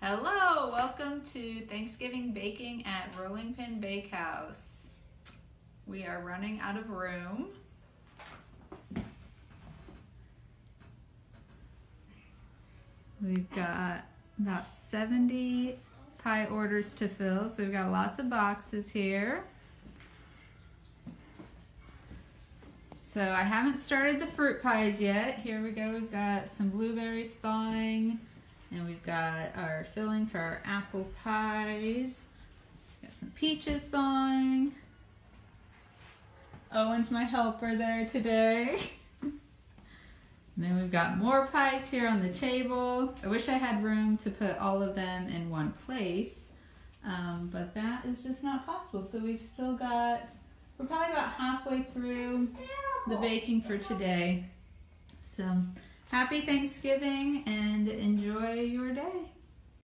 Hello, welcome to Thanksgiving baking at Rolling Pin Bakehouse. We are running out of room. We've got about 70 pie orders to fill, so we've got lots of boxes here. So I haven't started the fruit pies yet. Here we go, we've got some blueberries thawing, and we've got our filling for our apple pies. Got some peaches thawing. Owen's my helper there today. And then we've got more pies here on the table. I wish I had room to put all of them in one place, but that is just not possible. So we've still got, we're probably about halfway through the baking for today. So happy Thanksgiving and enjoy your day.